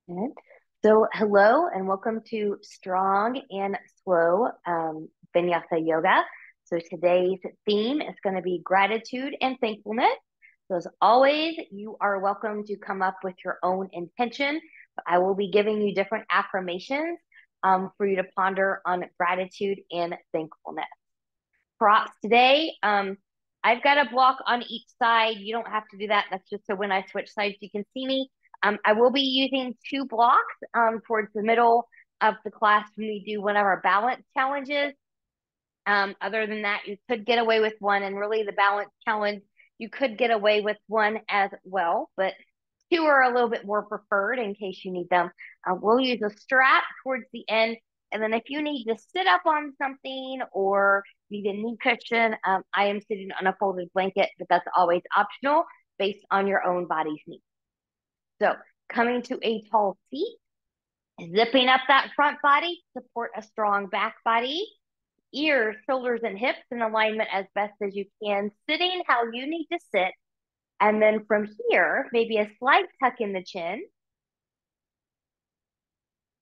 Good. So, hello and welcome to Strong and Slow Vinyasa Yoga. So, today's theme is going to be gratitude and thankfulness. So, as always, you are welcome to come up with your own intention. I will be giving you different affirmations for you to ponder on gratitude and thankfulness. Props today. I've got a block on each side. You don't have to do that. That's just so when I switch sides, you can see me. I will be using two blocks towards the middle of the class when we do one of our balance challenges. Other than that, you could get away with one, and really the balance challenge, you could get away with one as well, but two are a little bit more preferred in case you need them. We'll use a strap towards the end, and then if you need to sit up on something or need a knee cushion, I am sitting on a folded blanket, but that's always optional based on your own body's needs. So coming to a tall seat, zipping up that front body, support a strong back body, ears, shoulders, and hips in alignment as best as you can, sitting how you need to sit. And then from here, maybe a slight tuck in the chin.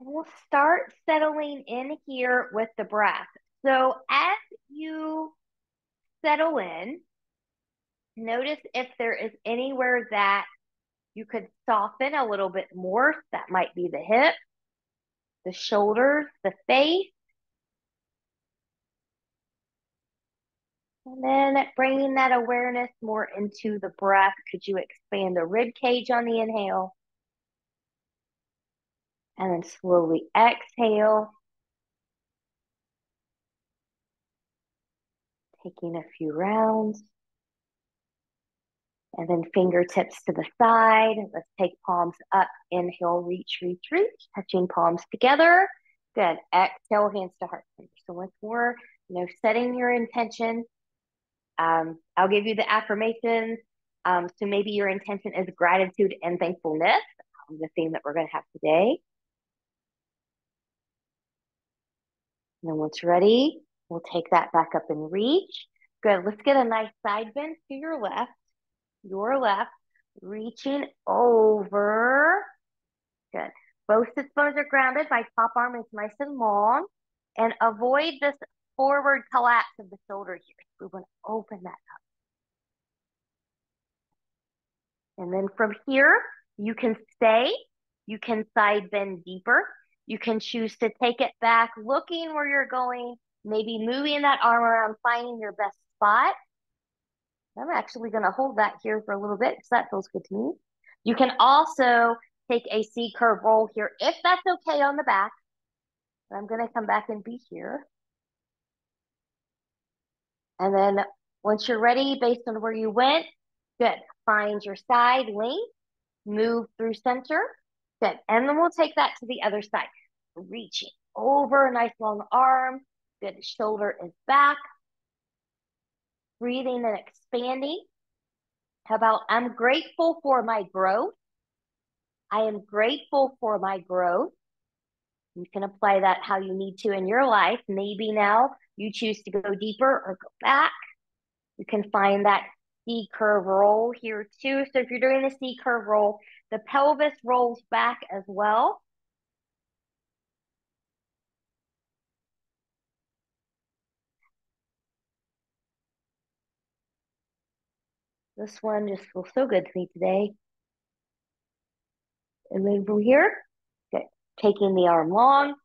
And we'll start settling in here with the breath. So as you settle in, notice if there is anywhere that you could soften a little bit more. That might be the hip, the shoulders, the face. And then bringing that awareness more into the breath. Could you expand the rib cage on the inhale? And then slowly exhale, taking a few rounds. And then fingertips to the side. Let's take palms up. Inhale, reach, reach, reach. Touching palms together. Good. Exhale, hands to heart center. So once more, setting your intention. I'll give you the affirmations. So maybe your intention is gratitude and thankfulness, the theme that we're going to have today. And then once ready, we'll take that back up and reach. Good. Let's get a nice side bend to your left, reaching over. Good. Both sits bones are grounded. My top arm is nice and long. And avoid this forward collapse of the shoulder here. We want to open that up. And then from here, you can stay. You can side bend deeper. You can choose to take it back, looking where you're going, maybe moving that arm around, finding your best spot. I'm actually going to hold that here for a little bit because that feels good to me. You can also take a C curve roll here if that's okay on the back. I'm going to come back and be here. And then once you're ready, based on where you went, good. Find your side length, move through center. Good. And then we'll take that to the other side. Reaching over, nice long arm. Good. Shoulder is back. Breathing and expanding. How about I'm grateful for my growth? I am grateful for my growth. You can apply that how you need to in your life. Maybe now you choose to go deeper or go back. You can find that C curve roll here too. So if you're doing the C curve roll, the pelvis rolls back as well. This one just feels so good to me today. And then from here, okay, taking the arm long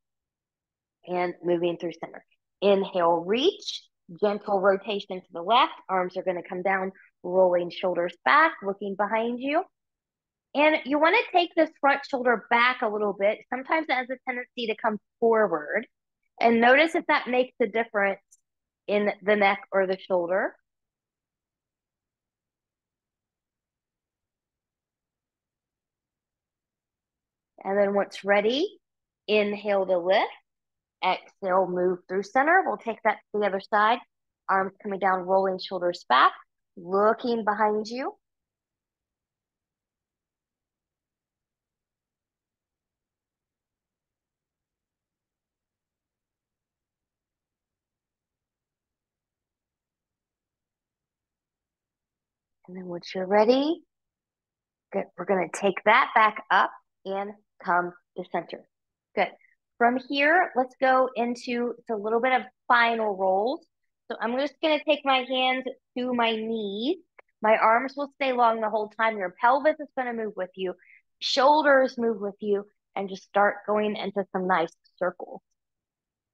and moving through center. Inhale, reach, gentle rotation to the left. Arms are going to come down, rolling shoulders back, looking behind you. And you want to take this front shoulder back a little bit. Sometimes it has a tendency to come forward. And notice if that makes a difference in the neck or the shoulder. And then once ready, inhale to lift. Exhale, move through center. We'll take that to the other side. Arms coming down, rolling shoulders back, looking behind you. And then once you're ready, good, we're going to take that back up and come to center. Good. From here, let's go into a little bit of final rolls. So I'm just going to take my hands to my knees. My arms will stay long the whole time. Your pelvis is going to move with you. Shoulders move with you, and just start going into some nice circles.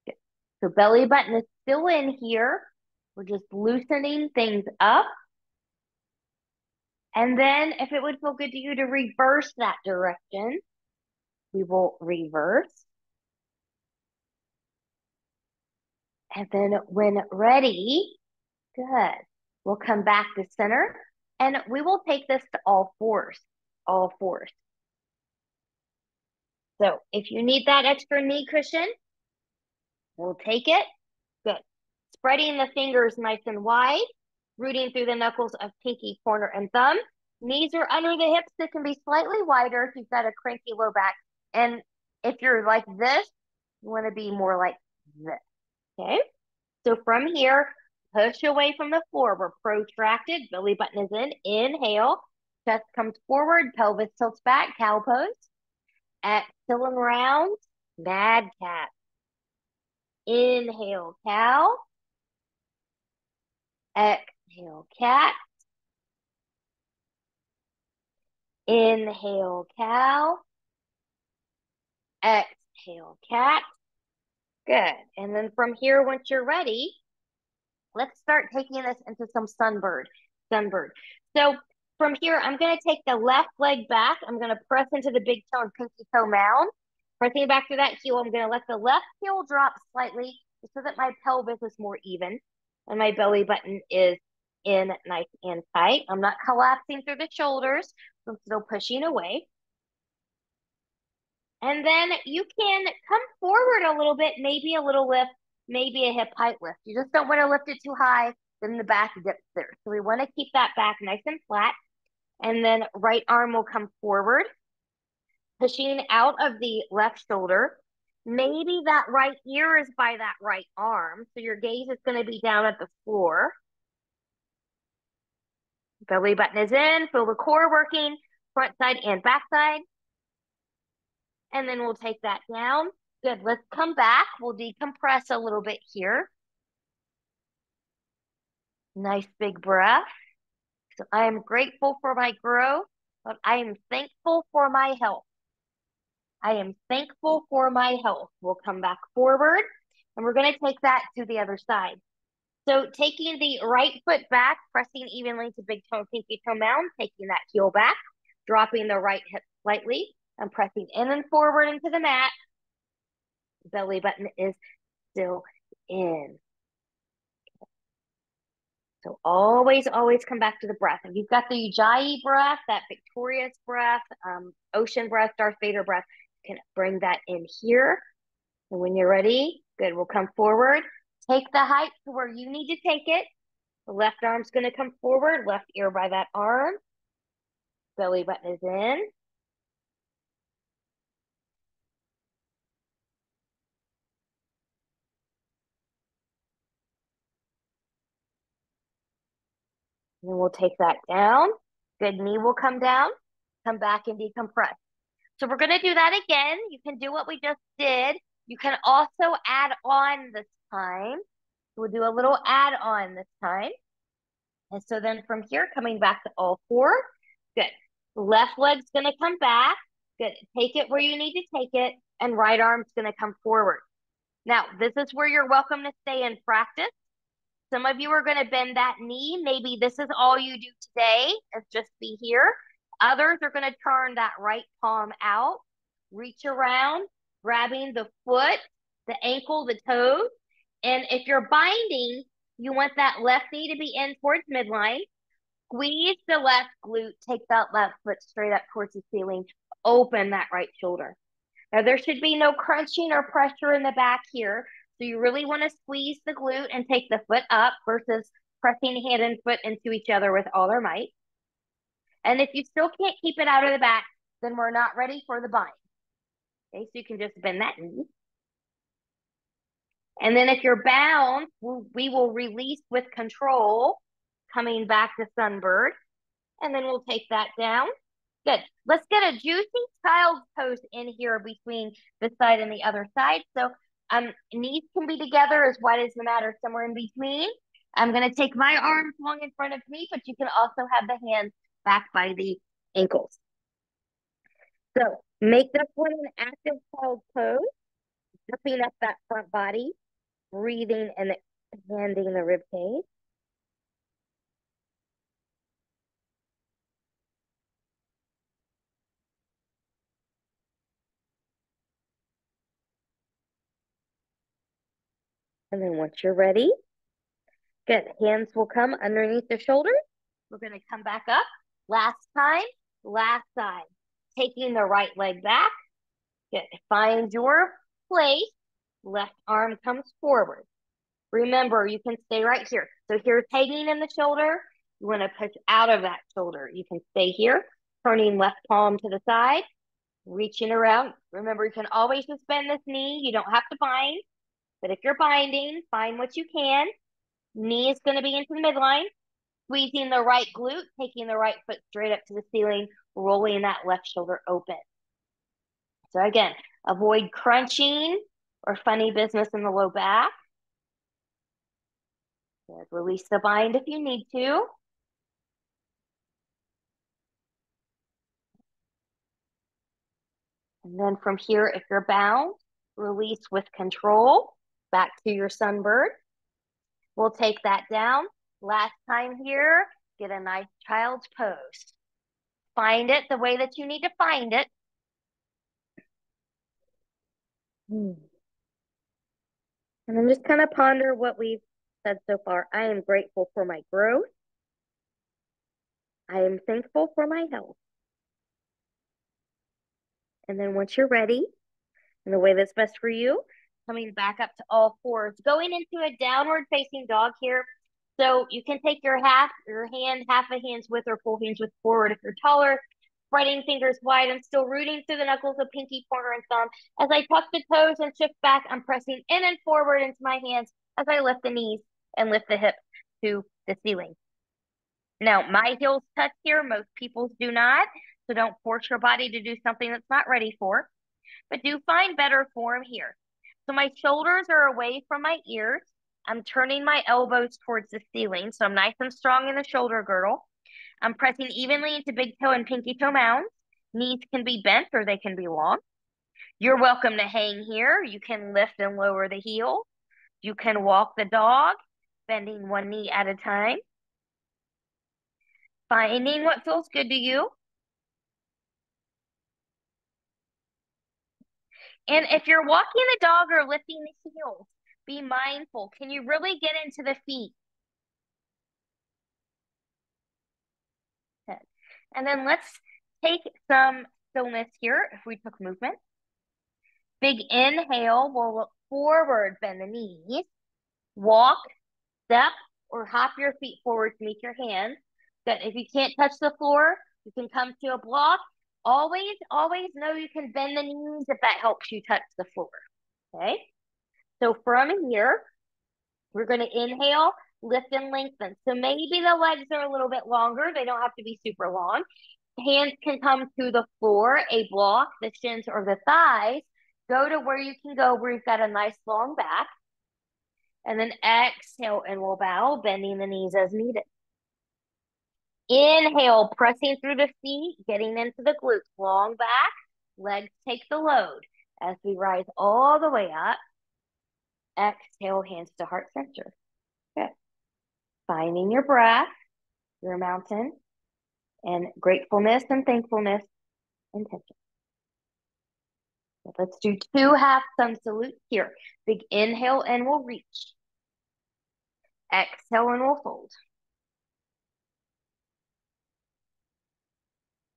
Good. So belly button is still in here. We're just loosening things up. And then if it would feel good to you to reverse that direction, we will reverse. And then when ready, good, we'll come back to center and we will take this to all fours, all fours. So if you need that extra knee cushion, we'll take it. Good. Spreading the fingers nice and wide, rooting through the knuckles of pinky, pointer, and thumb. Knees are under the hips. They can be slightly wider if you've got a cranky low back. And if you're like this, you want to be more like this. Okay? So from here, push away from the floor. We're protracted. Belly button is in. Inhale. Chest comes forward. Pelvis tilts back. Cow pose. Exhale and round. Mad cat. Inhale, cow. Exhale, cat. Inhale, cow. Exhale, cat. Good. And then from here, once you're ready, let's start taking this into some sunbird. Sunbird. So from here, I'm going to take the left leg back. I'm going to press into the big toe and pinky toe mound. Pressing back to that heel, I'm going to let the left heel drop slightly so that my pelvis is more even and my belly button is in nice and tight. I'm not collapsing through the shoulders. I'm still pushing away. And then you can come forward a little bit, maybe a little lift, maybe a hip height lift. You just don't want to lift it too high, then the back dips there. So we want to keep that back nice and flat. And then right arm will come forward, pushing out of the left shoulder. Maybe that right ear is by that right arm. So your gaze is going to be down at the floor. Belly button is in, feel the core working, front side and back side. And then we'll take that down. Good, let's come back. We'll decompress a little bit here. Nice big breath. So I am grateful for my growth, but I am thankful for my health. I am thankful for my health. We'll come back forward and we're going to take that to the other side. So taking the right foot back, pressing evenly to big toe, pinky toe mound, taking that heel back, dropping the right hip slightly, and pressing in and forward into the mat. Belly button is still in. So always, always come back to the breath. If you've got the Ujjayi breath, that victorious breath, ocean breath, Darth Vader breath, you can bring that in here. And when you're ready, good, we'll come forward. Take the height to where you need to take it. The left arm's going to come forward, left ear by that arm. Belly button is in. And then we'll take that down. Good, knee will come down. Come back and decompress. So we're going to do that again. You can do what we just did. You can also add on this time. We'll do a little add on this time. And so then from here, coming back to all four. Good. Left leg's going to come back. Good. Take it where you need to take it. And right arm's going to come forward. Now, this is where you're welcome to stay in practice. Some of you are going to bend that knee. Maybe this is all you do today, is just be here. Others are going to turn that right palm out, reach around, grabbing the foot, the ankle, the toes. And if you're binding, you want that left knee to be in towards midline. Squeeze the left glute, take that left foot straight up towards the ceiling, open that right shoulder. Now there should be no crunching or pressure in the back here. So you really want to squeeze the glute and take the foot up versus pressing hand and foot into each other with all their might. And if you still can't keep it out of the back, then we're not ready for the bind. Okay, so you can just bend that knee. And then if you're bound, we will release with control, coming back to Sunbird. And then we'll take that down. Good. Let's get a juicy child's pose in here between this side and the other side. So knees can be together as wide as the mat or somewhere in between. I'm going to take my arms long in front of me, but you can also have the hands back by the ankles. So make this one an active child's pose, lifting up that front body, breathing and expanding the rib cage. And then once you're ready, good. Hands will come underneath the shoulders. We're going to come back up. Last time, last side. Taking the right leg back. Good. Find your place. Left arm comes forward. Remember, you can stay right here. So here's hanging in the shoulder. You want to push out of that shoulder. You can stay here, turning left palm to the side, reaching around. Remember, you can always just bend this knee. You don't have to bind. But if you're binding, find what you can. Knee is going to be into the midline. Squeezing the right glute, taking the right foot straight up to the ceiling, rolling that left shoulder open. So again, avoid crunching or funny business in the low back. Good. Release the bind if you need to. And then from here, if you're bound, release with control back to your sunbird. We'll take that down. Last time here, get a nice child's pose. Find it the way that you need to find it. And then just kind of ponder what we've said so far. I am grateful for my growth. I am thankful for my health. And then once you're ready, in the way that's best for you, coming back up to all fours, going into a downward facing dog here. So you can take your hand, half a hand's width or full hand's width forward if you're taller, spreading fingers wide. I'm still rooting through the knuckles of pinky, pointer, and thumb. As I tuck the toes and shift back, I'm pressing in and forward into my hands as I lift the knees and lift the hips to the ceiling. Now, my heels touch here. Most people's do not. So don't force your body to do something that's not ready for. But do find better form here. So my shoulders are away from my ears. I'm turning my elbows towards the ceiling. So I'm nice and strong in the shoulder girdle. I'm pressing evenly into big toe and pinky toe mounds. Knees can be bent or they can be long. You're welcome to hang here. You can lift and lower the heel. You can walk the dog, bending one knee at a time. Finding what feels good to you. And if you're walking the dog or lifting the heels, be mindful. Can you really get into the feet? Good. And then let's take some stillness here if we took movement. Big inhale, we'll look forward, bend the knees. Walk, step, or hop your feet forward to meet your hands. Good. If you can't touch the floor, you can come to a block. Always, always know you can bend the knees if that helps you touch the floor. Okay? So from here, we're going to inhale, lift and lengthen. So maybe the legs are a little bit longer. They don't have to be super long. Hands can come to the floor, a block, the shins or the thighs. Go to where you can go where you've got a nice long back. And then exhale and we'll bow, bending the knees as needed. Inhale, pressing through the feet, getting into the glutes. Long back, legs take the load as we rise all the way up. Exhale, hands to heart center. Good. Finding your breath, your mountain, and gratefulness and thankfulness, intention. So let's do 2 half thumb salutes here. Big inhale and we'll reach. Exhale and we'll fold.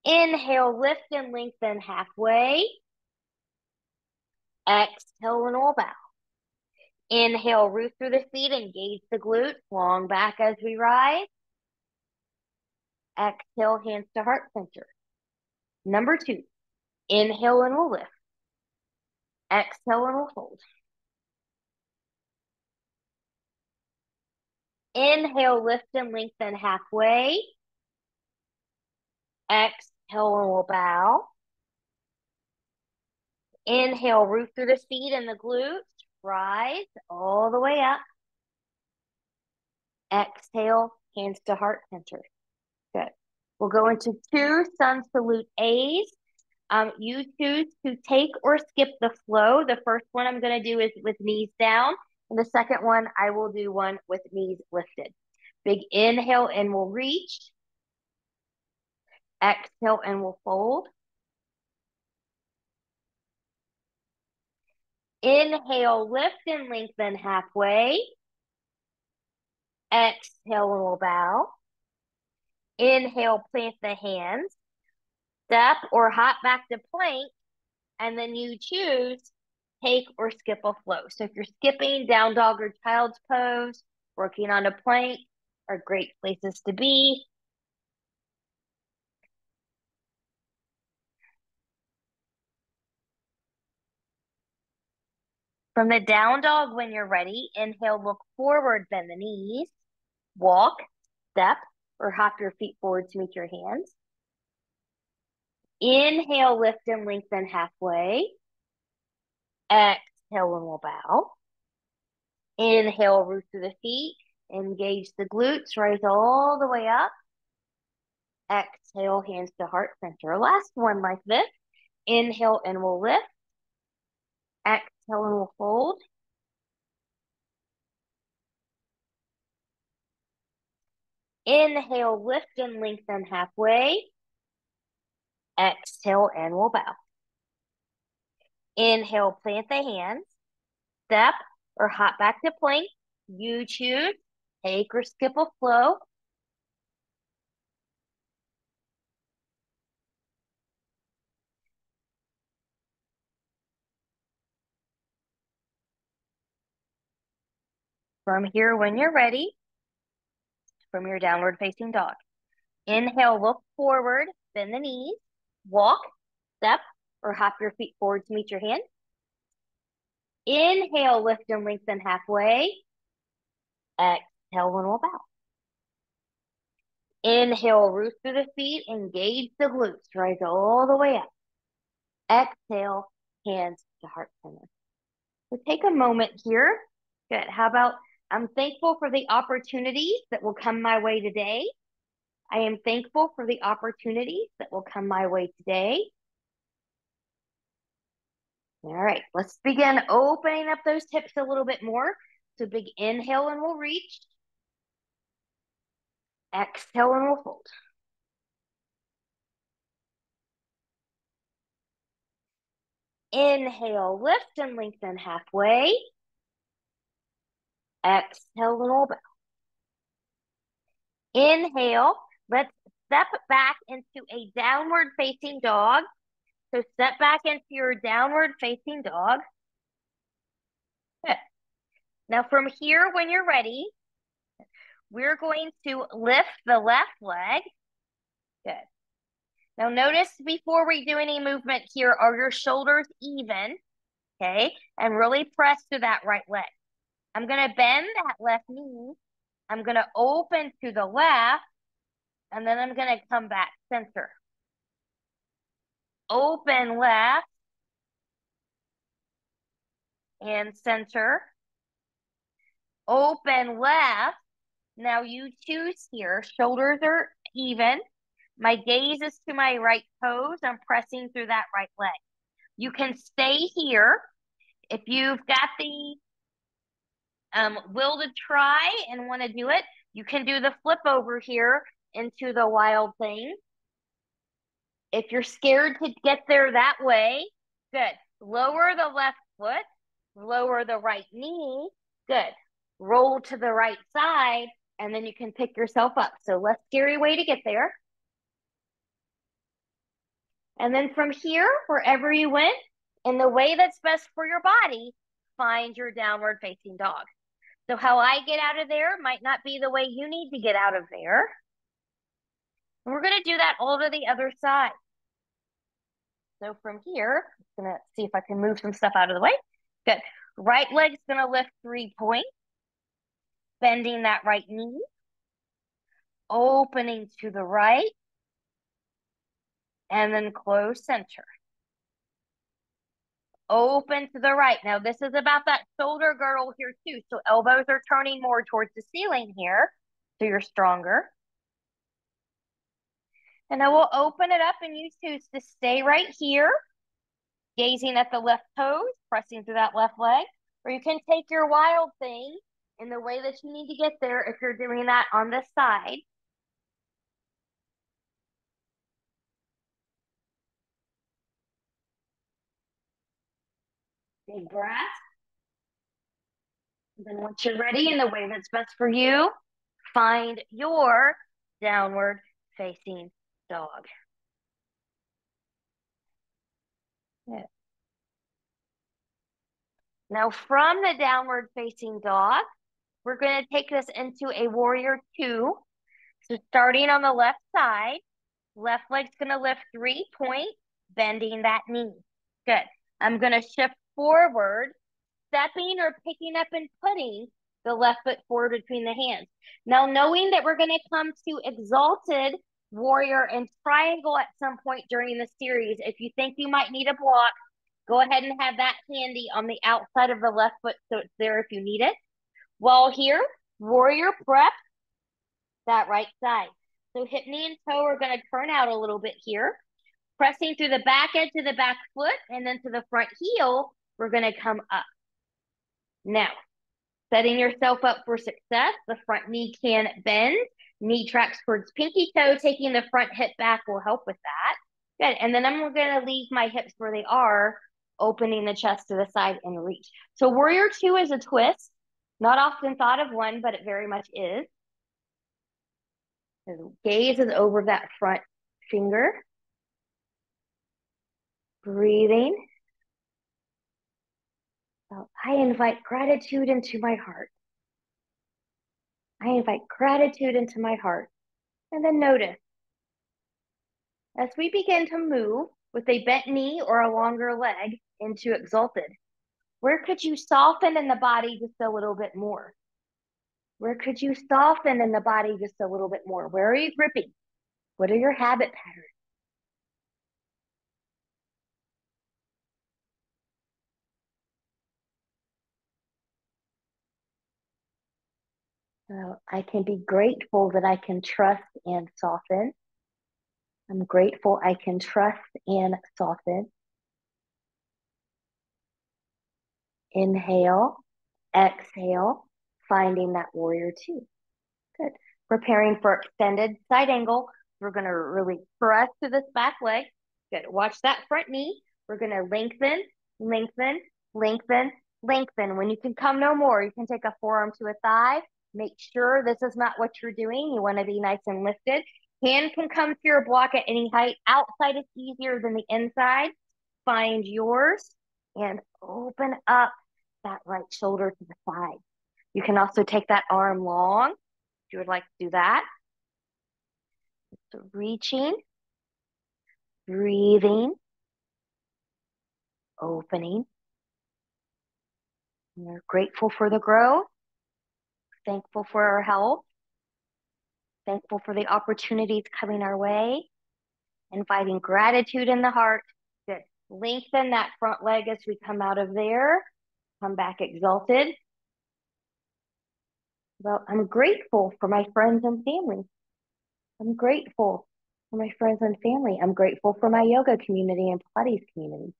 Inhale, lift and lengthen halfway. Exhale and we'll bow. Inhale, root through the feet, engage the glutes, long back as we rise. Exhale, hands to heart center. Number 2, inhale and we'll lift. Exhale and we'll fold. Inhale, lift and lengthen halfway. Exhale Exhale and we'll bow. Inhale, root through the feet and the glutes. Rise all the way up. Exhale, hands to heart center. Good. We'll go into 2 sun salute A's. You choose to take or skip the flow. The first one I'm going to do is with knees down. And the second one, I will do one with knees lifted. Big inhale and we'll reach. Exhale and we'll fold. Inhale, lift and lengthen halfway. Exhale and we'll bow. Inhale, plant the hands. Step or hop back to plank. And then you choose take or skip a flow. So if you're skipping, down dog or child's pose, working on a plank are great places to be. From the down dog, when you're ready, inhale, look forward, bend the knees, walk, step, or hop your feet forward to meet your hands. Inhale, lift and lengthen halfway. Exhale, and we'll bow. Inhale, root through the feet, engage the glutes, rise all the way up. Exhale, hands to heart center. Last one like this. Inhale and we'll lift. Exhale and we'll fold. Inhale, lift and lengthen halfway. Exhale and we'll bow. Inhale, plant the hands. Step or hop back to plank. You choose. Take or skip a flow. From here, when you're ready, from your downward facing dog. Inhale, look forward, bend the knees, walk, step, or hop your feet forward to meet your hand. Inhale, lift and lengthen halfway. Exhale, and we'll bow. Inhale, root through the feet, engage the glutes, rise all the way up. Exhale, hands to heart center. So take a moment here. Good. How about I'm thankful for the opportunities that will come my way today. I am thankful for the opportunities that will come my way today. All right, let's begin opening up those hips a little bit more. So big inhale and we'll reach. Exhale and we'll fold. Inhale, lift and lengthen halfway. Exhale and we'll bow. Inhale, let's step back into a downward facing dog. So step back into your downward facing dog. Good. Now from here, when you're ready, we're going to lift the left leg. Good. Now notice before we do any movement here, are your shoulders even? Okay. And really press to that right leg. I'm going to bend that left knee. I'm going to open to the left. And then I'm going to come back center. Open left. And center. Open left. Now you choose here. Shoulders are even. My gaze is to my right toes. I'm pressing through that right leg. You can stay here. If you've got the will to try and want to do it, you can do the flip over here into the wild thing. If you're scared to get there that way, good. Lower the left foot, lower the right knee, good. Roll to the right side, and then you can pick yourself up. So less scary way to get there. And then from here, wherever you went, in the way that's best for your body, find your downward facing dog. So how I get out of there might not be the way you need to get out of there. And we're going to do that all to the other side. So from here, I'm going to see if I can move some stuff out of the way. Good. Right leg's going to lift 3 points. Bending that right knee. Opening to the right. and then close center. Open to the right. Now this is about that shoulder girdle here too. So elbows are turning more towards the ceiling here. So you're stronger. And I will open it up and use to stay right here, gazing at the left toes, pressing through that left leg. Or you can take your wild thing in the way that you need to get there if you're doing that on this side. Big breath. And then once you're ready in the way that's best for you, find your downward facing dog. Good. Now from the downward facing dog, we're going to take this into a warrior two. So starting on the left side, left leg's going to lift 3-point, bending that knee. Good. I'm going to shift forward, stepping or picking up and putting the left foot forward between the hands. Now, knowing that we're going to come to exalted warrior and triangle at some point during the series, if you think you might need a block, go ahead and have that handy on the outside of the left foot so it's there if you need it. While here, warrior prep, that right side. So hip, knee, and toe are going to turn out a little bit here. Pressing through the back edge of the back foot and then to the front heel, we're going to come up. Now, setting yourself up for success, the front knee can bend. Knee tracks towards pinky toe, taking the front hip back will help with that. Good. And then I'm going to leave my hips where they are, opening the chest to the side and reach. So warrior two is a twist. Not often thought of one, but it very much is. The gaze is over that front finger. Breathing. So I invite gratitude into my heart. I invite gratitude into my heart. And then notice, as we begin to move with a bent knee or a longer leg into exalted, where could you soften in the body just a little bit more? Where could you soften in the body just a little bit more? Where are you gripping? What are your habit patterns? So I can be grateful that I can trust and soften. I'm grateful I can trust and soften. Inhale, exhale, finding that warrior two. Good. Preparing for extended side angle. We're going to really press to this back leg. Good. Watch that front knee. We're going to lengthen, lengthen, lengthen, lengthen. When you can come no more, you can take a forearm to a thigh. Make sure this is not what you're doing. You want to be nice and lifted. Hand can come to your block at any height. Outside is easier than the inside. Find yours and open up that right shoulder to the side. You can also take that arm long if you would like to do that. So reaching, breathing, opening. We're grateful for the growth, thankful for our health, thankful for the opportunities coming our way, inviting gratitude in the heart. Good. Lengthen that front leg as we come out of there. Come back exalted. Well, I'm grateful for my friends and family. I'm grateful for my friends and family. I'm grateful for my yoga community and Pilates community.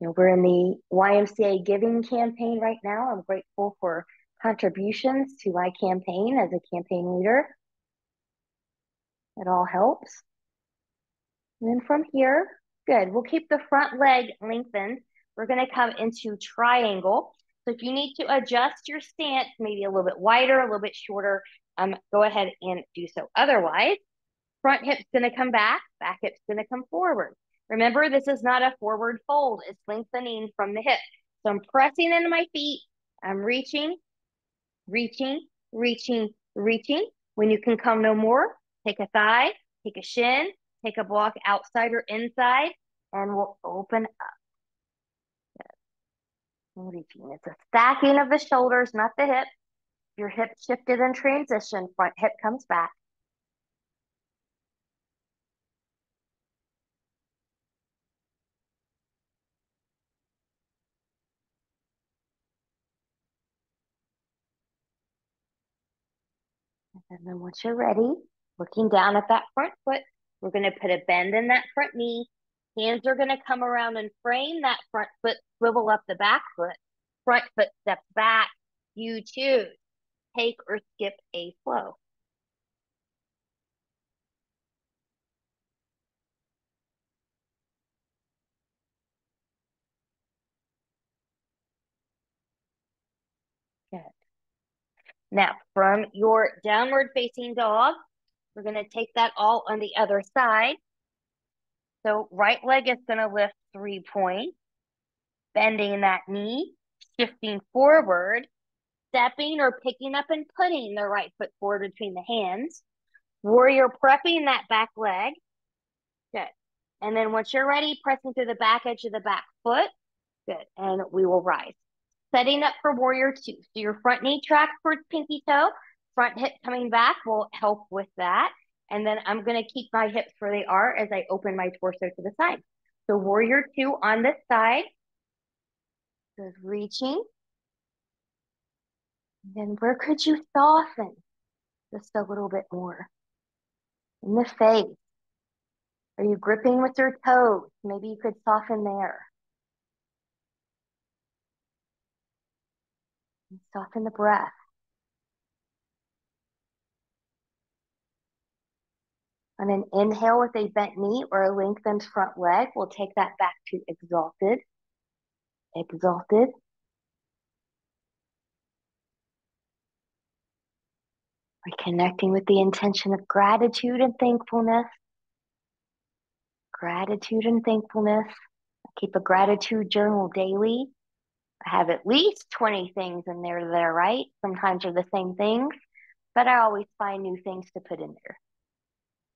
You know, we're in the YMCA giving campaign right now. I'm grateful for contributions to my campaign as a campaign leader. It all helps. And then from here, good. We'll keep the front leg lengthened. We're going to come into triangle. So if you need to adjust your stance, maybe a little bit wider, a little bit shorter, go ahead and do so. Otherwise, front hip's going to come back hip's going to come forward. Remember, this is not a forward fold. It's lengthening from the hip. So I'm pressing into my feet. I'm reaching, reaching, reaching, reaching. When you can come no more, take a thigh, take a shin, take a block outside or inside, and we'll open up. Reaching. It's a stacking of the shoulders, not the hip. Your hip shifted in transition, front hip comes back. And then once you're ready, looking down at that front foot, we're going to put a bend in that front knee. Hands are going to come around and frame that front foot, swivel up the back foot. Front foot steps back. You choose. Take or skip a flow. Good. Now, from your downward facing dog, we're going to take that all on the other side. So right leg is going to lift 3 points, bending that knee, shifting forward, stepping or picking up and putting the right foot forward between the hands. Warrior prepping that back leg. Good. And then once you're ready, pressing through the back edge of the back foot. Good. And we will rise. Setting up for warrior two. So your front knee tracks towards pinky toe. Front hip coming back will help with that. And then I'm going to keep my hips where they are as I open my torso to the side. So warrior two on this side. Good. Reaching. And then where could you soften just a little bit more? In the face. Are you gripping with your toes? Maybe you could soften there. And soften the breath. On an inhale with a bent knee or a lengthened front leg, we'll take that back to exalted. Exalted. Reconnecting with the intention of gratitude and thankfulness. Gratitude and thankfulness. I keep a gratitude journal daily. I have at least 20 things in there that are right. Sometimes they're the same things, but I always find new things to put in there.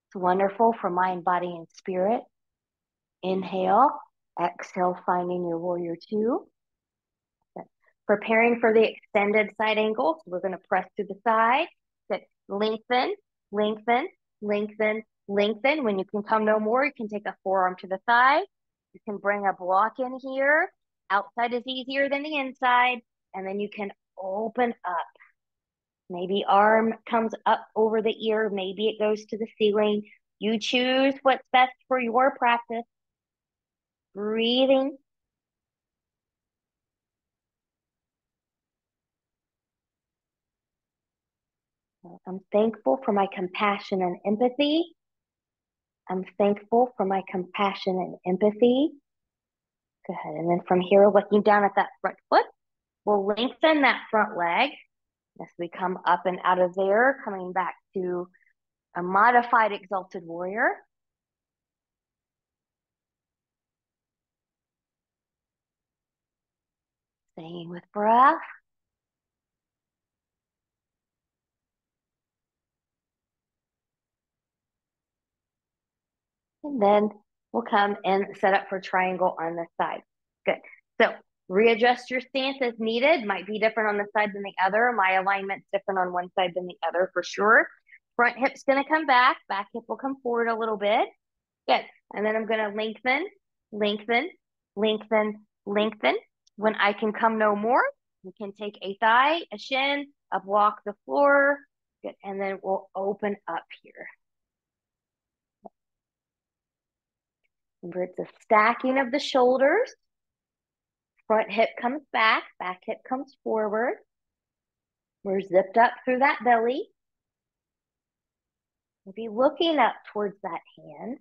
It's wonderful for mind, body, and spirit. Inhale, exhale, finding your warrior two. Good. Preparing for the extended side angle. So we're going to press to the side. Good. Lengthen, lengthen, lengthen, lengthen. When you can come no more, you can take a forearm to the thigh. You can bring a block in here. Outside is easier than the inside. And then you can open up. Maybe arm comes up over the ear. Maybe it goes to the ceiling. You choose what's best for your practice. Breathing. I'm thankful for my compassion and empathy. I'm thankful for my compassion and empathy. Go ahead. And then from here, looking down at that front foot, we'll lengthen that front leg as we come up and out of there, coming back to a modified exalted warrior. Staying with breath. And then we'll come and set up for triangle on this side. Good. So readjust your stance as needed. Might be different on this side than the other. My alignment's different on one side than the other for sure. Front hip's going to come back. Back hip will come forward a little bit. Good. And then I'm going to lengthen, lengthen, lengthen, lengthen. When I can come no more, we can take a thigh, a shin, a block the floor. Good. And then we'll open up here. Remember, it's a stacking of the shoulders. Front hip comes back hip comes forward. We're zipped up through that belly. Maybe looking up towards that hand.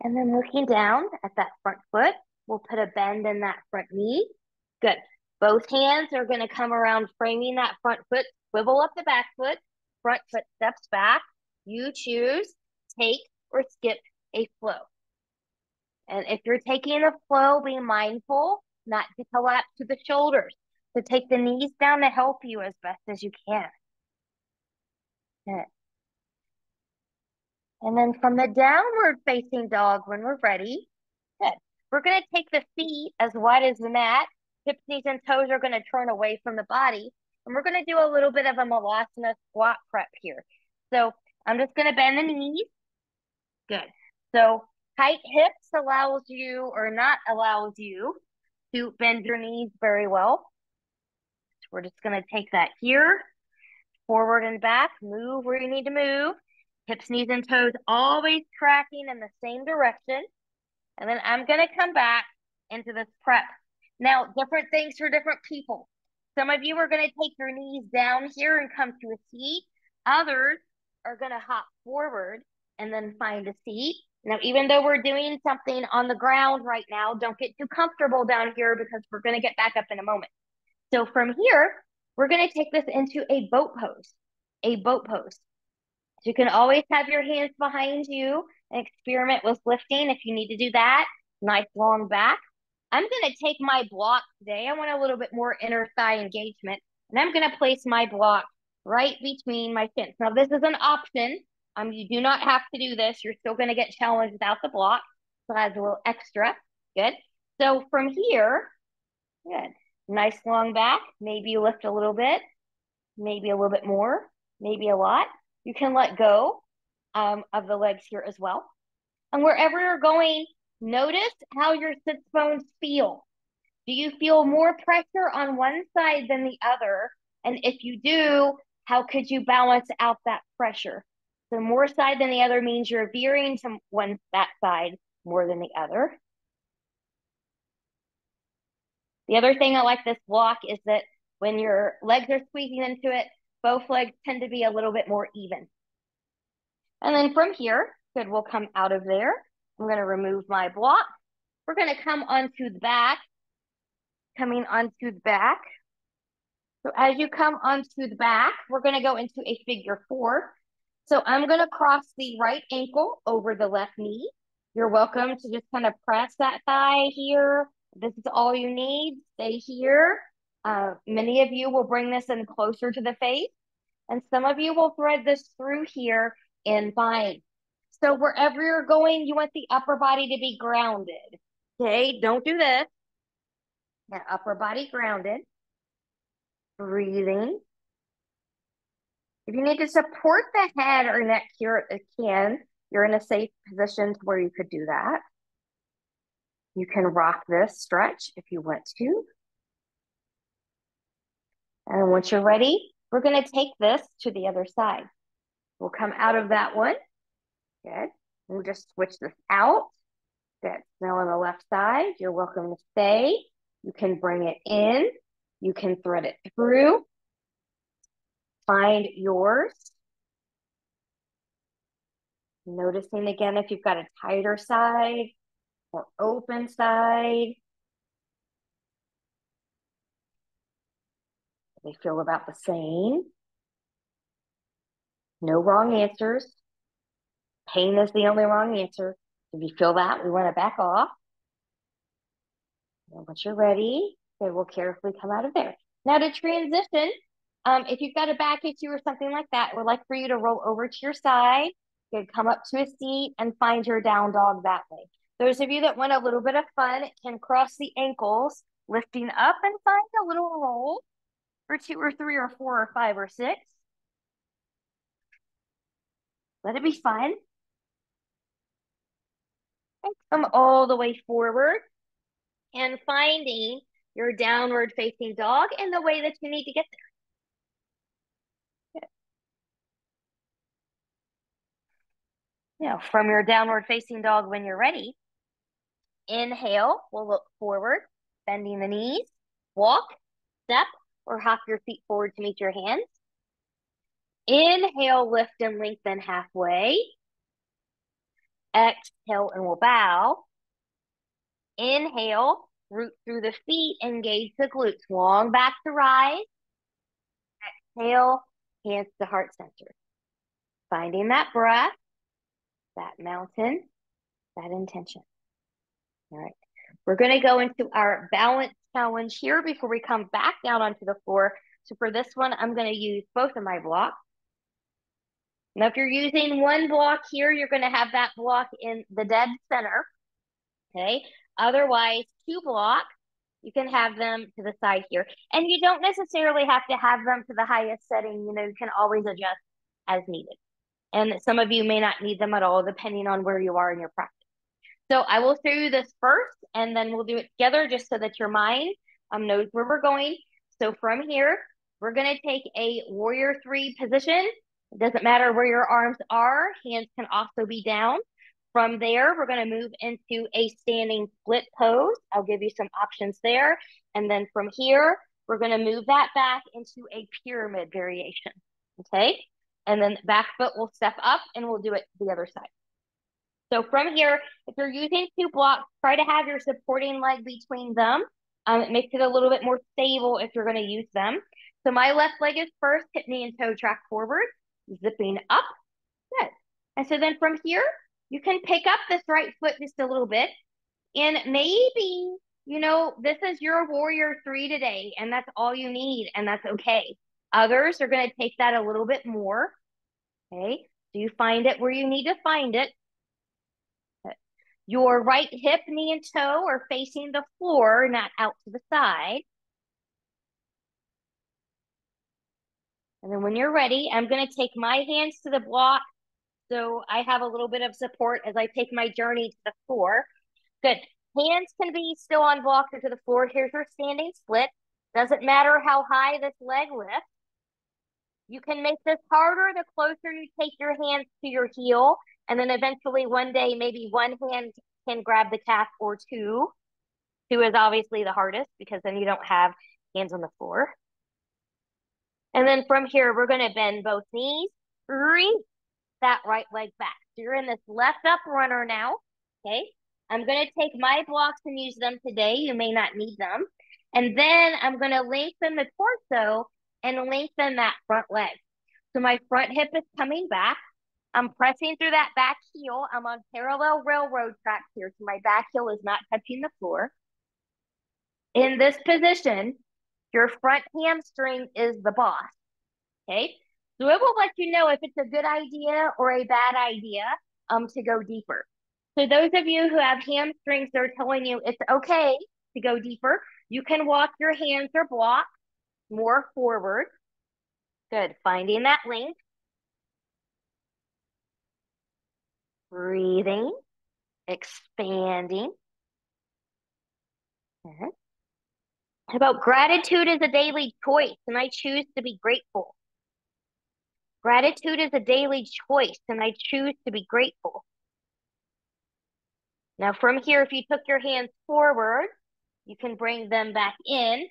And then looking down at that front foot, we'll put a bend in that front knee. Good. Both hands are going to come around framing that front foot, swivel up the back foot, front foot steps back. You choose, take or skip a flow. And if you're taking a flow, be mindful not to collapse to the shoulders, to take the knees down to help you as best as you can. Good. And then from the downward facing dog, when we're ready, good. We're going to take the feet as wide as the mat. Hips, knees, and toes are going to turn away from the body. And we're going to do a little bit of a Malasana squat prep here. So I'm just going to bend the knees. Good. So tight hips allows you or not allows you to bend your knees very well. So we're just going to take that here, forward and back, move where you need to move. Hips, knees, and toes always tracking in the same direction. And then I'm going to come back into this prep. Now, different things for different people. Some of you are going to take your knees down here and come to a seat. Others are going to hop forward and then find a seat. Now, even though we're doing something on the ground right now, don't get too comfortable down here because we're going to get back up in a moment. So from here, we're going to take this into a boat pose, a boat pose. So you can always have your hands behind you and experiment with lifting if you need to do that. Nice long back. I'm going to take my block today. I want a little bit more inner thigh engagement. And I'm going to place my block right between my shins. Now, this is an option. You do not have to do this. You're still going to get challenged without the block. So that's a little extra. Good. So from here, good. Nice long back. Maybe you lift a little bit. Maybe a little bit more. Maybe a lot. You can let go of the legs here as well. And wherever you're going, notice how your sits bones feel. Do you feel more pressure on one side than the other? And if you do, how could you balance out that pressure? So more side than the other means you're veering to that side more than the other. The other thing I like this block is that when your legs are squeezing into it, both legs tend to be a little bit more even. And then from here, good, we'll come out of there. I'm going to remove my block. We're going to come onto the back, coming onto the back. So as you come onto the back, we're going to go into a figure 4. So I'm going to cross the right ankle over the left knee. You're welcome to just kind of press that thigh here. This is all you need. Stay here. Many of you will bring this in closer to the face, and some of you will thread this through here and bind. So wherever you're going, you want the upper body to be grounded. Okay, don't do this. The upper body grounded. Breathing. If you need to support the head or neck here, it can. You're in a safe position where you could do that. You can rock this stretch if you want to. And once you're ready, we're going to take this to the other side. We'll come out of that one. Good. We'll just switch this out. Good. Now on the left side, you're welcome to stay. You can bring it in. You can thread it through. Find yours. Noticing again if you've got a tighter side or open side. They feel about the same. No wrong answers. Pain is the only wrong answer. If you feel that, we want to back off. And once you're ready, then we'll carefully come out of there. Now to transition, if you've got a back issue or something like that, we'd like for you to roll over to your side. You can come up to a seat and find your down dog that way. Those of you that want a little bit of fun can cross the ankles, lifting up and find a little roll or 2 or 3 or 4 or 5 or 6. Let it be fun. And come all the way forward and finding your downward facing dog in the way that you need to get there. Good. Now, from your downward facing dog when you're ready, inhale, we'll look forward, bending the knees, walk, step, or hop your feet forward to meet your hands. Inhale, lift and lengthen halfway. Exhale, and we'll bow. Inhale, root through the feet, engage the glutes. Long back to rise. Exhale, hands to heart center. Finding that breath, that mountain, that intention. All right. We're going to go into our balance challenge here before we come back down onto the floor. So for this one, I'm going to use both of my blocks. Now, if you're using one block here, you're going to have that block in the dead center. Okay. Otherwise, 2 blocks. you can have them to the side here. And you don't necessarily have to have them to the highest setting. You know, you can always adjust as needed. And some of you may not need them at all, depending on where you are in your practice. So I will show you this first, and then we'll do it together just so that your mind knows where we're going. So from here, we're going to take a warrior 3 position. It doesn't matter where your arms are. Hands can also be down. From there, we're going to move into a standing split pose. I'll give you some options there. And then from here, we're going to move that back into a pyramid variation. Okay? And then back foot will step up and we'll do it to the other side. So from here, if you're using 2 blocks, try to have your supporting leg between them. It makes it a little bit more stable if you're going to use them. So my left leg is first, hip, knee, and toe track forward, zipping up. Good. And so then from here, you can pick up this right foot just a little bit. And maybe, you know, this is your warrior 3 today, and that's all you need, and that's okay. Others are going to take that a little bit more. Okay. So you find it where you need to find it. Your right hip, knee, and toe are facing the floor, not out to the side. And then when you're ready, I'm going to take my hands to the block so I have a little bit of support as I take my journey to the floor. Good. Hands can be still on block or to the floor. Here's your standing split. Doesn't matter how high this leg lifts. You can make this harder the closer you take your hands to your heel. And then eventually one day, maybe one hand can grab the calf or two. 2 is obviously the hardest because then you don't have hands on the floor. And then from here, we're going to bend both knees, reach that right leg back. So you're in this left up runner now, okay? I'm going to take my blocks and use them today. You may not need them. And then I'm going to lengthen the torso and lengthen that front leg. So my front hip is coming back. I'm pressing through that back heel. I'm on parallel railroad tracks here, so my back heel is not touching the floor. In this position, your front hamstring is the boss, okay? So it will let you know if it's a good idea or a bad idea to go deeper. So those of you who have hamstrings, they're telling you it's okay to go deeper. You can walk your hands or block more forward. Good, finding that length. Breathing, expanding. Okay. How about gratitude is a daily choice, and I choose to be grateful. Gratitude is a daily choice, and I choose to be grateful. Now from here, if you took your hands forward, you can bring them back in,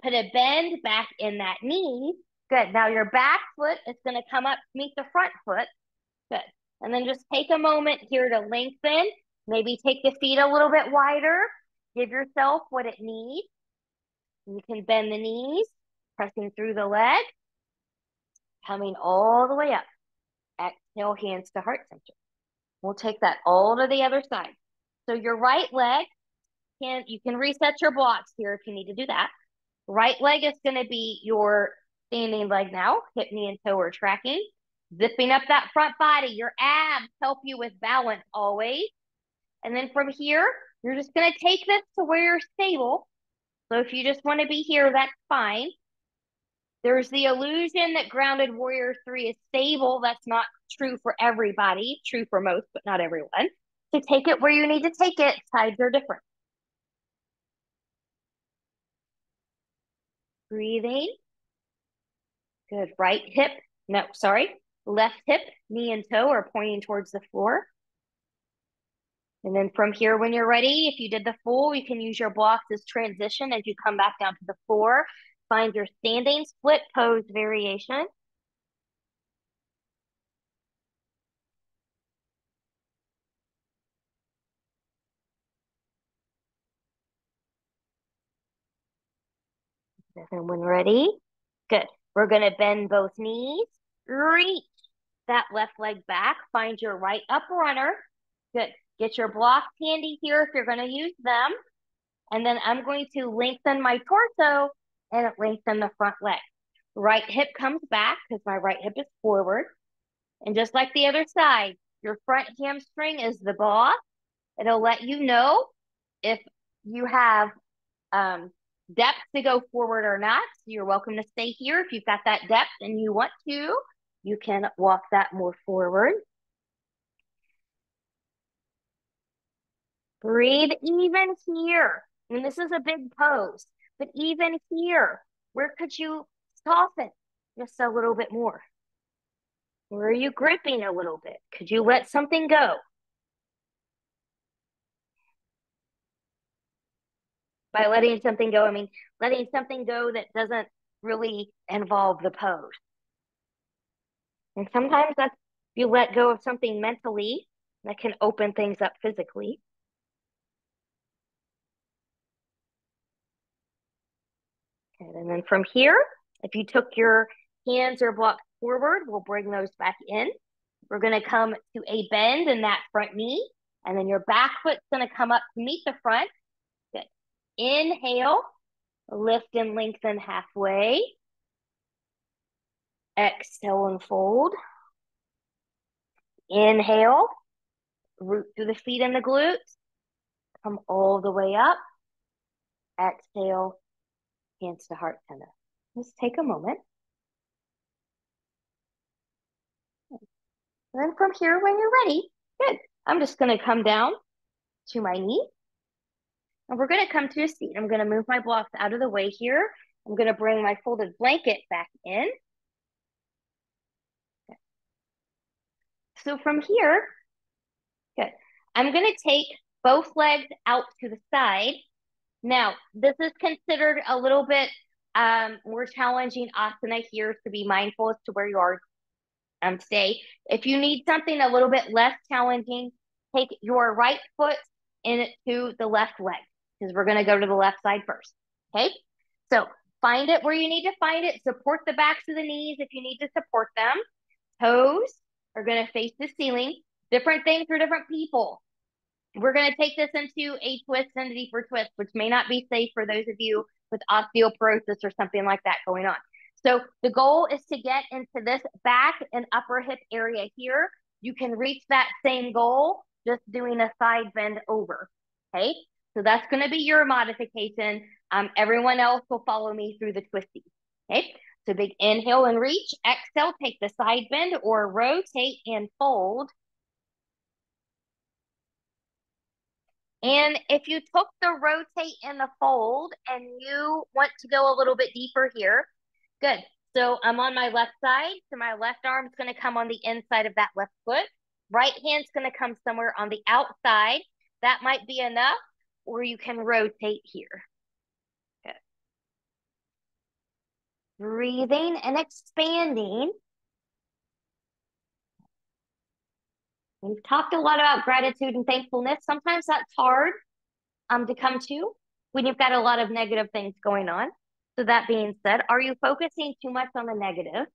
put a bend back in that knee. Good. Now your back foot is going to come up to meet the front foot. Good. And then just take a moment here to lengthen. Maybe take the feet a little bit wider. Give yourself what it needs. You can bend the knees, pressing through the leg, coming all the way up. Exhale, hands to heart center. We'll take that all to the other side. So your right leg, you can reset your blocks here if you need to do that. Right leg is going to be your standing leg now. Hip, knee, and toe are tracking. Zipping up that front body. Your abs help you with balance always. And then from here, you're just going to take this to where you're stable. So if you just want to be here, that's fine. There's the illusion that grounded warrior 3 is stable. That's not true for everybody. True for most, but not everyone. So take it where you need to take it. Sides are different. Breathing. Good. Right hip. No, sorry. Left hip, knee, and toe are pointing towards the floor. And then from here, when you're ready, if you did the full, you can use your blocks as transition as you come back down to the floor. Find your standing split pose variation. And when ready, good. We're going to bend both knees, reach that left leg back, find your right up runner. Good. Get your blocks handy here if you're going to use them. And then I'm going to lengthen my torso and lengthen the front leg. Right hip comes back because my right hip is forward. And just like the other side, your front hamstring is the boss. It'll let you know if you have depth to go forward or not. So you're welcome to stay here. If you've got that depth and you want to, you can walk that more forward. Breathe even here. And this is a big pose, but even here, where could you soften just a little bit more? Where are you gripping a little bit? Could you let something go? By letting something go, I mean letting something go that doesn't really involve the pose. And sometimes that's you let go of something mentally that can open things up physically. Okay, and then from here, if you took your hands or blocks forward, we'll bring those back in. We're going to come to a bend in that front knee, and then your back foot's going to come up to meet the front. Good. Inhale, lift and lengthen halfway. Exhale and fold. Inhale, root through the feet and the glutes. Come all the way up. Exhale, hands to heart center. Just take a moment. And then from here, when you're ready, good. I'm just going to come down to my knee. And we're going to come to a seat. I'm going to move my blocks out of the way here. I'm going to bring my folded blanket back in. Okay. So from here, good. I'm going to take both legs out to the side. Now, this is considered a little bit more challenging asana here, to be mindful as to where you are today. If you need something a little bit less challenging, take your right foot into the left leg, because we're going to go to the left side first. Okay, so find it where you need to find it. Support the backs of the knees if you need to support them. Toes are going to face the ceiling. Different things for different people. We're going to take this into a twist and a deeper twist, which may not be safe for those of you with osteoporosis or something like that going on. So the goal is to get into this back and upper hip area here. You can reach that same goal just doing a side bend over. Okay, so that's going to be your modification. Everyone else will follow me through the twisties. Okay, so big inhale and reach. Exhale, take the side bend or rotate and fold. And if you took the rotate and the fold and you want to go a little bit deeper here, good. So I'm on my left side. So my left arm's going to come on the inside of that left foot. Right hand's going to come somewhere on the outside. That might be enough, or you can rotate here. Good. Breathing and expanding. We've talked a lot about gratitude and thankfulness. Sometimes that's hard to come to when you've got a lot of negative things going on. So that being said, are you focusing too much on the negative?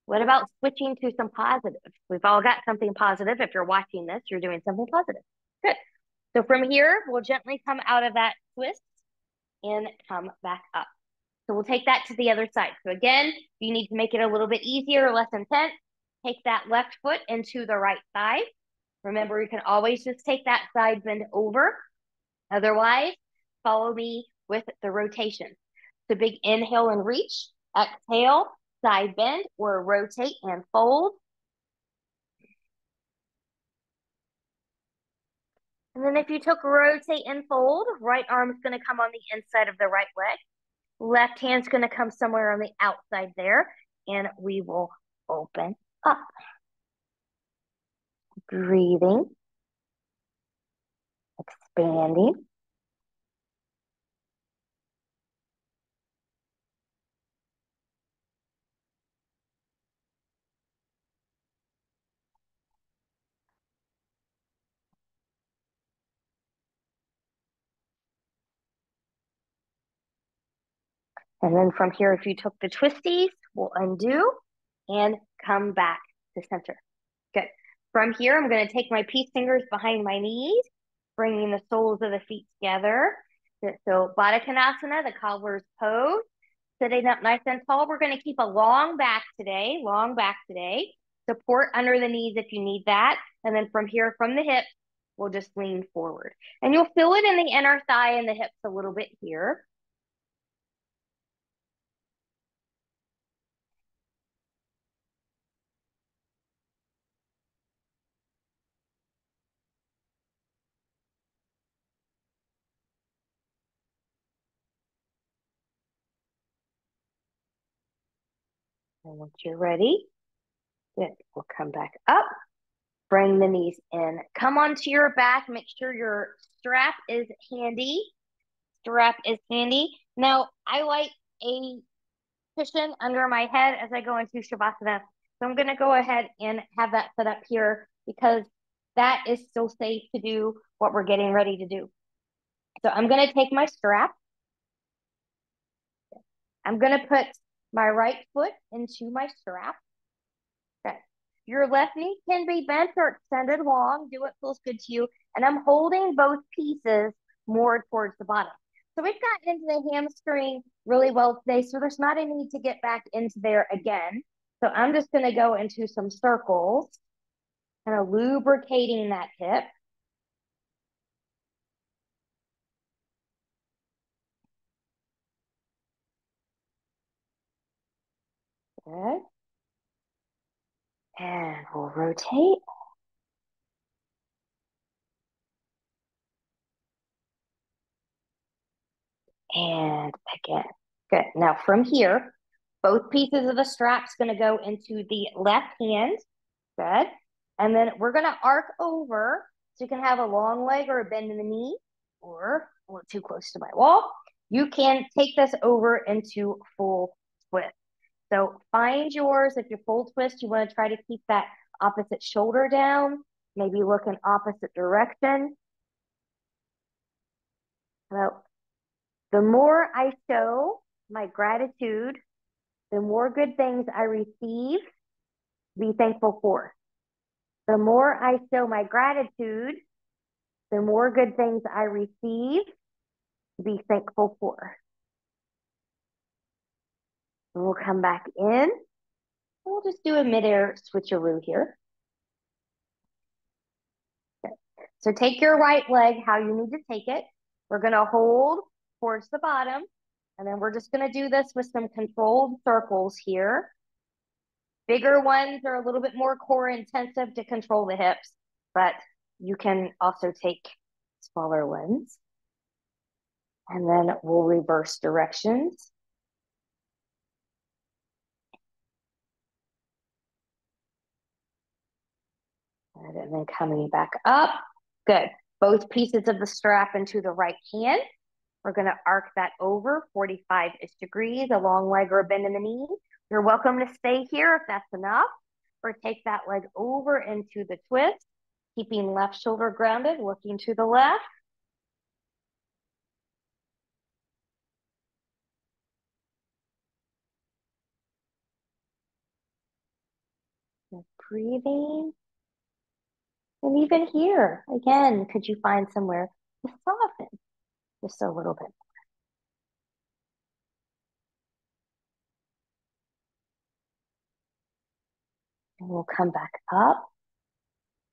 What about switching to some positive? We've all got something positive. If you're watching this, you're doing something positive. Good. So from here, we'll gently come out of that twist and come back up. So we'll take that to the other side. So again, you need to make it a little bit easier, less intense. Take that left foot into the right side. Remember, you can always just take that side bend over. Otherwise, follow me with the rotation. So big inhale and reach. Exhale, side bend or rotate and fold. And then if you took rotate and fold, right arm's going to come on the inside of the right leg. Left hand's going to come somewhere on the outside there. And we will open up. Breathing. Expanding. And then from here, if you took the twisties, we'll undo and come back to center. Good. From here, I'm going to take my peace fingers behind my knees, bringing the soles of the feet together. So Baddha Konasana, the cobbler's pose. Sitting up nice and tall. We're going to keep a long back today, Support under the knees if you need that. And then from here, from the hips, we'll just lean forward. And you'll feel it in the inner thigh and the hips a little bit here. And once you're ready, good, we'll come back up. Bring the knees in. Come onto your back. Make sure your strap is handy. Strap is handy. Now, I like a cushion under my head as I go into Shavasana. So I'm going to go ahead and have that set up here because that is still safe to do what we're getting ready to do. So I'm going to take my strap. I'm going to put my right foot into my strap. Okay. Your left knee can be bent or extended long. Do what feels good to you. And I'm holding both pieces more towards the bottom. So we've gotten into the hamstring really well today. So there's not a need to get back into there again. So I'm just going to go into some circles, kind of lubricating that hip. Good. And we'll rotate. And again. Good. Now from here, both pieces of the strap's going to go into the left hand. Good. And then we're going to arc over so you can have a long leg or a bend in the knee or a little too close to my wall. You can take this over into full twist. So find yours. If you're full twist, you want to try to keep that opposite shoulder down, maybe look in opposite direction. Well, the more I show my gratitude, the more good things I receive, be thankful for. The more I show my gratitude, the more good things I receive, be thankful for. And we'll come back in. We'll just do a midair switcheroo here. Okay. So take your right leg how you need to take it. We're going to hold towards the bottom. And then we're just going to do this with some controlled circles here. Bigger ones are a little bit more core intensive to control the hips, but you can also take smaller ones. And then we'll reverse directions. And then coming back up. Good. Both pieces of the strap into the right hand. We're going to arc that over 45-ish degrees, a long leg or a bend in the knee. You're welcome to stay here if that's enough, or take that leg over into the twist, keeping left shoulder grounded, looking to the left. Just breathing. And even here, again, could you find somewhere to soften just a little bit? And we'll come back up.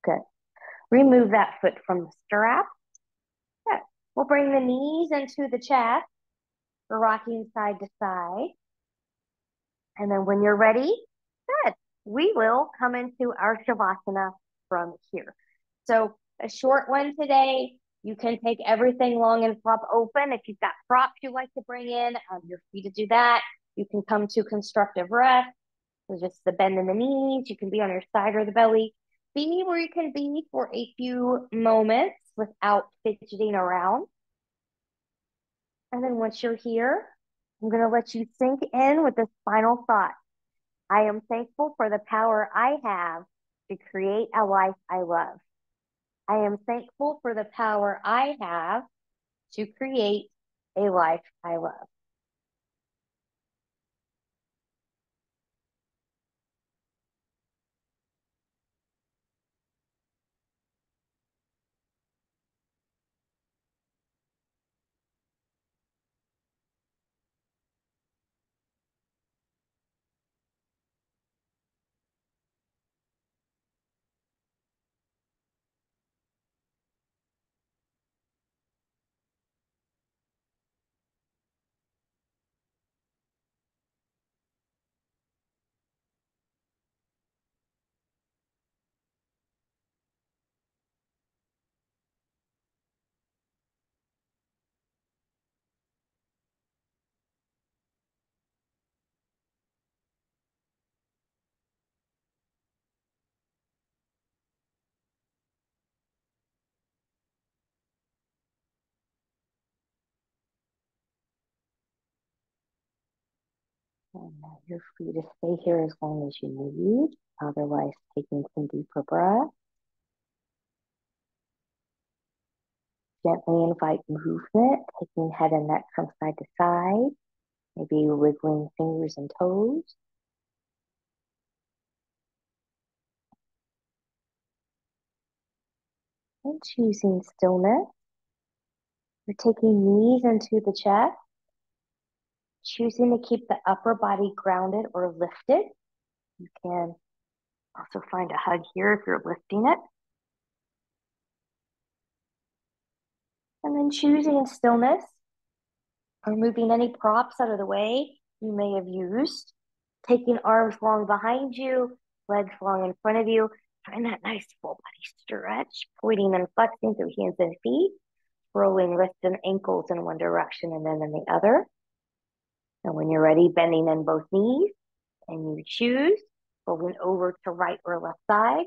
Good. Remove that foot from the strap. Good. We'll bring the knees into the chest. We're rocking side to side. And then when you're ready, good, we will come into our Shavasana from here. So a short one today. You can take everything long and flop open. If you've got props you like to bring in, you're free to do that. You can come to constructive rest. So just the bend in the knees. You can be on your side or the belly. Be where you can be for a few moments without fidgeting around. And then once you're here, I'm going to let you sink in with this final thought. I am thankful for the power I have to create a life I love. I am thankful for the power I have to create a life I love. And you're free to stay here as long as you need. Otherwise, taking some deeper breaths. Gently invite movement, taking head and neck from side to side. Maybe wiggling fingers and toes. And choosing stillness. We're taking knees into the chest. Choosing to keep the upper body grounded or lifted. You can also find a hug here if you're lifting it. And then choosing stillness or moving any props out of the way you may have used. Taking arms long behind you, legs long in front of you. Find that nice full body stretch, pointing and flexing through hands and feet, rolling wrists and ankles in one direction and then in the other. And when you're ready, bending in both knees, and you choose, rolling over to right or left side,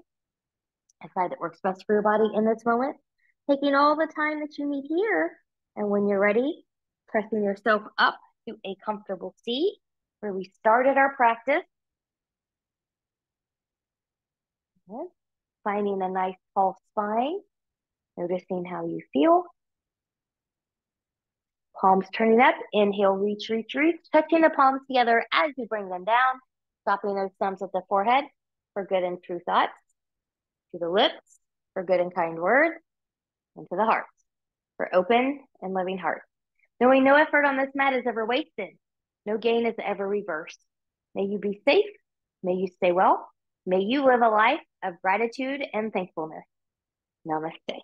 a side that works best for your body in this moment. Taking all the time that you need here. And when you're ready, pressing yourself up to a comfortable seat where we started our practice. Finding a nice tall spine, noticing how you feel. Palms turning up, inhale, reach, reach, reach, touching the palms together as you bring them down, stopping those thumbs at the forehead for good and true thoughts, to the lips for good and kind words, and to the heart for open and loving hearts. Knowing no effort on this mat is ever wasted, no gain is ever reversed. May you be safe, may you stay well, may you live a life of gratitude and thankfulness. Namaste.